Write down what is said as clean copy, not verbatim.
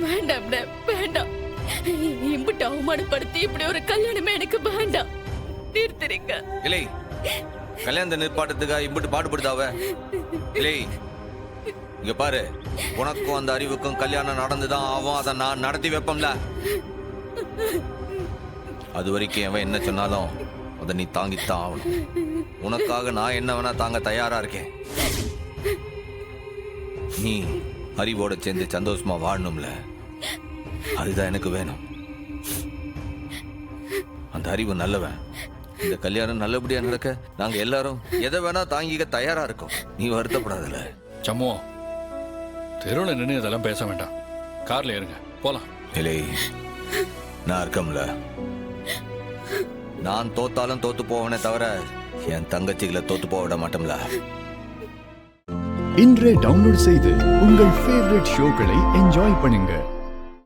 வேண்டாம்டா, வேண்டாம். இம்புட்டு அவமானப்படுத்தி இப்படி ஒரு கல்யாணமே எனக்கு வேண்டாம். நிறுத்துறீங்க. இல்லை, கல்யாணத்தை நிற்பாட்டத்துக்காக இம்பிட்டு பாடுபடுதாவ. இல்லை, இங்க பாரு, உனக்கும் அந்த அறிவுக்கும் கல்யாணம் நடந்துதான் ஆகும். அதை நான் நடத்தி வைப்போம்ல. அது வரைக்கும் அவன் என்ன சொன்னாலும் அதை நீ தாங்கித்தான் ஆகணும். உனக்காக நான் என்ன வேணா தாங்க தயாரா இருக்கேன். நீ அறிவோட சேர்ந்து சந்தோஷமா வாழணும்ல, அதுதான் எனக்கு வேணும். அந்த அறிவு நல்லவன். இந்த கல்யாணம் நல்லபடியா நடக்க நாங்க எல்லாரும் எதை வேணா தாங்கிக்க தயாரா இருக்கோம். நீ வருத்தப்படாதல. சம்மோ, தெருவில் நின்று இதெல்லாம் பேச வேண்டாம். கார்ல ஏறுங்க, போலாம். இல்லை, நான் இருக்கம்ல. நான் தோத்தாலும் தோத்து போவனே தவிர என் தங்கச்சிகளை தோத்து போக விட மாட்டோம்ல. இன்றே டவுன்லோட் செய்து உங்கள் ஃபேவரட் ஷோக்களை என்ஜாய் பண்ணுங்க.